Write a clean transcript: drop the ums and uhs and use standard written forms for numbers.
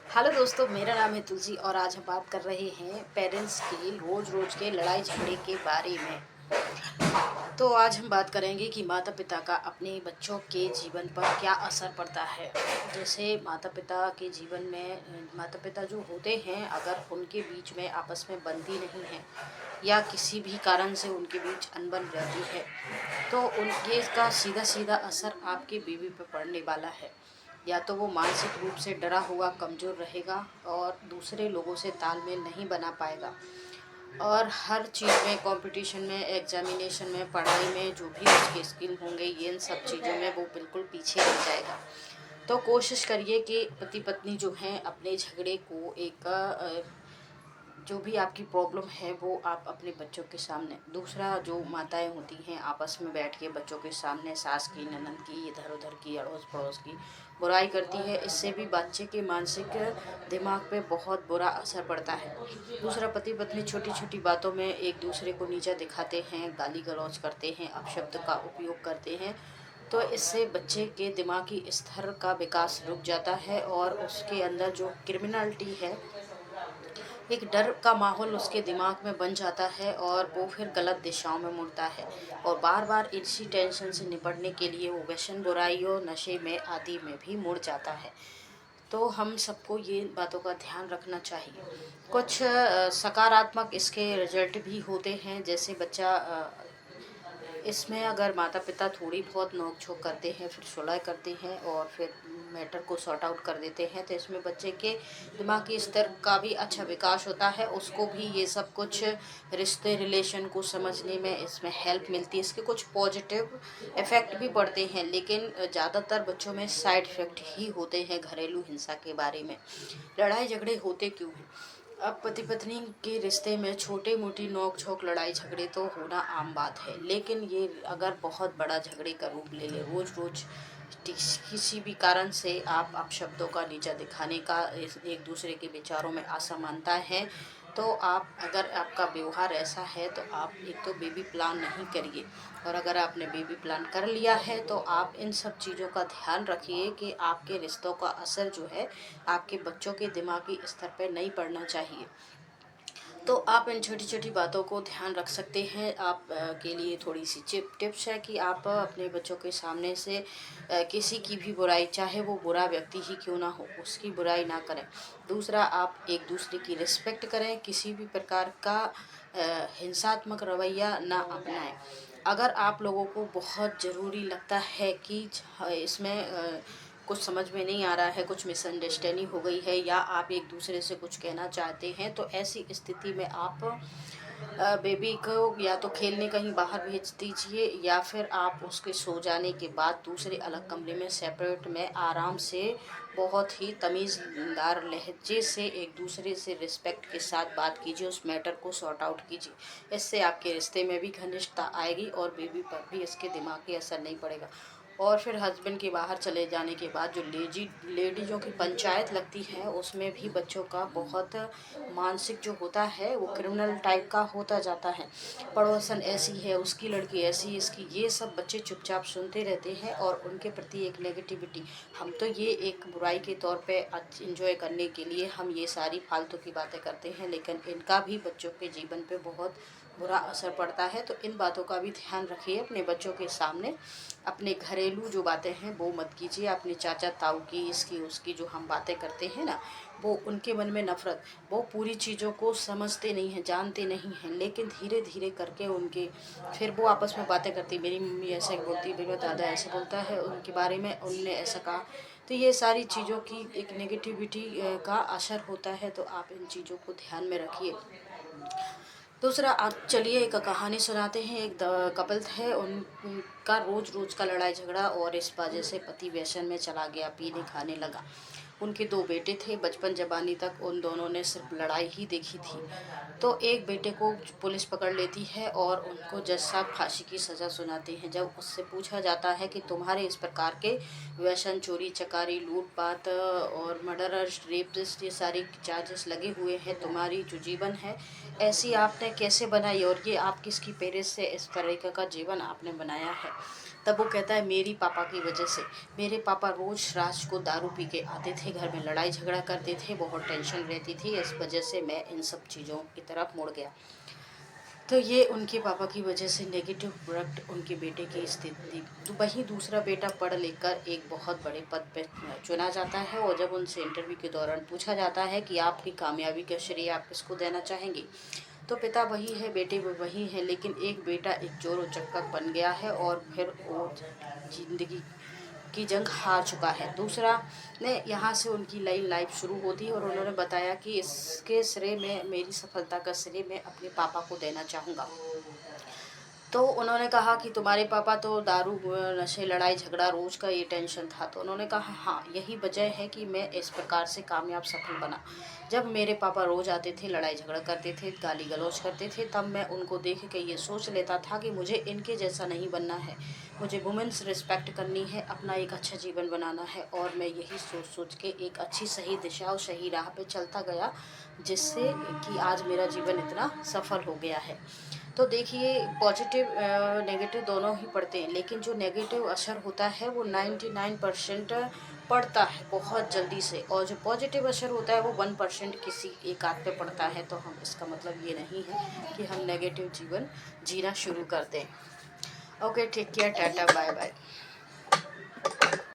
Hello दोस्तों, मेरा नाम है तुलसी और आज हम बात कर रहे हैं पेरेंट्स की रोज़ रोज़ के लड़ाई झगड़े के बारे में। तो आज हम बात करेंगे कि माता पिता का अपने बच्चों के जीवन पर क्या असर पड़ता है। जैसे माता पिता के जीवन में माता पिता जो होते हैं, अगर उनके बीच में आपस में बनती नहीं है या किसी भी कारण से उनके बीच अनबन रहती है, तो उनके का सीधा सीधा असर आपके बेबी पर पड़ने वाला है। या तो वो मानसिक रूप से डरा हुआ कमज़ोर रहेगा और दूसरे लोगों से तालमेल नहीं बना पाएगा, और हर चीज़ में कंपटीशन में, एग्जामिनेशन में, पढ़ाई में जो भी उसके स्किल होंगे, ये इन सब चीज़ों में वो बिल्कुल पीछे रह जाएगा। तो कोशिश करिए कि पति पत्नी जो हैं अपने झगड़े को एक जो भी आपकी प्रॉब्लम है वो आप अपने बच्चों के सामने, दूसरा जो माताएं होती हैं आपस में बैठ के बच्चों के सामने सास की, ननद की, इधर उधर की, अड़ोस पड़ोस की बुराई करती है, इससे भी बच्चे के मानसिक दिमाग पे बहुत बुरा असर पड़ता है। दूसरा, पति पत्नी छोटी छोटी बातों में एक दूसरे को नीचा दिखाते हैं, गाली गलौज करते हैं, अपशब्द का उपयोग करते हैं, तो इससे बच्चे के दिमागी स्तर का विकास रुक जाता है और उसके अंदर जो क्रिमिनलिटी है, एक डर का माहौल उसके दिमाग में बन जाता है और वो फिर गलत दिशाओं में मुड़ता है और बार बार इसी टेंशन से निपटने के लिए वो व्यसन, बुराइयों, नशे में, आदि में भी मुड़ जाता है। तो हम सबको ये बातों का ध्यान रखना चाहिए। कुछ सकारात्मक इसके रिजल्ट भी होते हैं, जैसे बच्चा इसमें अगर माता पिता थोड़ी बहुत नोक झोंक करते हैं, फिर सुलह करते हैं और फिर मैटर को सॉर्ट आउट कर देते हैं, तो इसमें बच्चे के दिमागी स्तर का भी अच्छा विकास होता है। उसको भी ये सब कुछ रिश्ते, रिलेशन को समझने में इसमें हेल्प मिलती है। इसके कुछ पॉजिटिव इफ़ेक्ट भी पड़ते हैं, लेकिन ज़्यादातर बच्चों में साइड इफ़ेक्ट ही होते हैं घरेलू हिंसा के बारे में। लड़ाई झगड़े होते क्यों हैं? अब पति पत्नी के रिश्ते में छोटे मोटी नोक झोंक, लड़ाई झगड़े तो होना आम बात है, लेकिन ये अगर बहुत बड़ा झगड़े का रूप ले ले, रोज रोज किसी भी कारण से आप अपशब्दों का नीचा दिखाने का, एक दूसरे के विचारों में असमानता है, तो आप, अगर आपका व्यवहार ऐसा है तो आप एक तो बेबी प्लान नहीं करिए, और अगर आपने बेबी प्लान कर लिया है तो आप इन सब चीज़ों का ध्यान रखिए कि आपके रिश्तों का असर जो है आपके बच्चों के दिमागी स्तर पर नहीं पड़ना चाहिए। तो आप इन छोटी छोटी बातों को ध्यान रख सकते हैं। आप के लिए थोड़ी सी टिप्स है कि आप अपने बच्चों के सामने से किसी की भी बुराई, चाहे वो बुरा व्यक्ति ही क्यों ना हो, उसकी बुराई ना करें। दूसरा, आप एक दूसरे की रिस्पेक्ट करें, किसी भी प्रकार का हिंसात्मक रवैया ना अपनाएं। अगर आप लोगों को बहुत ज़रूरी लगता है कि इसमें कुछ समझ में नहीं आ रहा है, कुछ मिसअंडरस्टैंडिंग हो गई है, या आप एक दूसरे से कुछ कहना चाहते हैं, तो ऐसी स्थिति में आप बेबी को या तो खेलने कहीं बाहर भेज दीजिए, या फिर आप उसके सो जाने के बाद दूसरे अलग कमरे में सेपरेट में आराम से, बहुत ही तमीज़दार लहजे से एक दूसरे से रिस्पेक्ट के साथ बात कीजिए, उस मैटर को सॉर्ट आउट कीजिए। इससे आपके रिश्ते में भी घनिष्ठता आएगी और बेबी पर भी इसके दिमागी असर नहीं पड़ेगा। और फिर हस्बैंड के बाहर चले जाने के बाद जो लेडीज़ों की पंचायत लगती है, उसमें भी बच्चों का बहुत मानसिक जो होता है वो क्रिमिनल टाइप का होता जाता है। पड़ोसन ऐसी है, उसकी लड़की ऐसी, इसकी, ये सब बच्चे चुपचाप सुनते रहते हैं और उनके प्रति एक नेगेटिविटी, हम तो ये एक बुराई के तौर पे इंजॉय करने के लिए हम ये सारी फालतू की बातें करते हैं, लेकिन इनका भी बच्चों के जीवन पे बहुत बुरा असर पड़ता है। तो इन बातों का भी ध्यान रखिए अपने बच्चों के सामने। अपने घरेलू जो बातें हैं वो मत कीजिए, अपने चाचा ताऊ की, इसकी उसकी जो हम बातें करते हैं ना, वो उनके मन में नफ़रत, वो पूरी चीज़ों को समझते नहीं हैं, जानते नहीं हैं, लेकिन धीरे धीरे करके उनके, फिर वो आपस में बातें करती, मेरी मम्मी ऐसे बोलती, मेरा दादा ऐसे बोलता है उनके बारे में, उनने ऐसा कहा। तो ये सारी चीज़ों की एक नेगेटिविटी का असर होता है, तो आप इन चीज़ों को ध्यान में रखिए। दूसरा, आप चलिए एक कहानी सुनाते हैं। एक कपल थे, उनका रोज रोज का लड़ाई झगड़ा, और इस वजह से पति व्यसन में चला गया, पीने खाने लगा। उनके दो बेटे थे, बचपन जवानी तक उन दोनों ने सिर्फ लड़ाई ही देखी थी। तो एक बेटे को पुलिस पकड़ लेती है और उनको जज साहब फांसी की सज़ा सुनाते हैं। जब उससे पूछा जाता है कि तुम्हारे इस प्रकार के व्यसन, चोरी चकारी, लूटपाट और मर्डर, रेपिस्ट, ये सारे चार्जेस लगे हुए हैं, तुम्हारी जो जीवन है ऐसी आपने कैसे बनाई, और ये आप किसकी पेरेस से इस तरीके का जीवन आपने बनाया है। तब वो कहता है, मेरी पापा की वजह से। मेरे पापा रोज रात को दारू पी के आते थे थे, घर में लड़ाई झगड़ा करते थे, बहुत टेंशन रहती थी, इस वजह से मैं इन सब चीज़ों की तरफ मुड़ गया। तो ये उनके पापा की वजह से नेगेटिव प्रोडक्ट उनके बेटे की स्थिति। तो वहीं दूसरा बेटा पढ़ लिख कर एक बहुत बड़े पद पे चुना जाता है, और जब उनसे इंटरव्यू के दौरान पूछा जाता है कि आपकी कामयाबी का श्रेय आप किसको देना चाहेंगे, तो पिता वही है, बेटे भी वही है, लेकिन एक बेटा एक चोर उचक्का बन गया है और फिर वो जिंदगी की जंग हार चुका है। दूसरा ने यहाँ से उनकी नई लाइफ शुरू होती है, और उन्होंने बताया कि इसके श्रेय में, मेरी सफलता का श्रेय मैं अपने पापा को देना चाहूँगा। तो उन्होंने कहा कि तुम्हारे पापा तो दारू नशे लड़ाई झगड़ा रोज का ये टेंशन था। तो उन्होंने कहा हाँ, यही वजह है कि मैं इस प्रकार से कामयाब सफल बना। जब मेरे पापा रोज आते थे, लड़ाई झगड़ा करते थे, गाली गलौज करते थे, तब मैं उनको देख के ये सोच लेता था कि मुझे इनके जैसा नहीं बनना है, मुझे वुमेन्स रिस्पेक्ट करनी है, अपना एक अच्छा जीवन बनाना है। और मैं यही सोच सोच के एक अच्छी सही दिशा और सही राह पे चलता गया, जिससे कि आज मेरा जीवन इतना सफल हो गया है। तो देखिए, पॉजिटिव नेगेटिव दोनों ही पड़ते हैं, लेकिन जो नेगेटिव असर होता है वो 99% पड़ता है बहुत जल्दी से, और जो पॉजिटिव असर होता है वो 1% किसी एक आध पे पड़ता है। तो हम, इसका मतलब ये नहीं है कि हम नेगेटिव जीवन जीना शुरू कर दें। Okay, take care, tata, bye bye.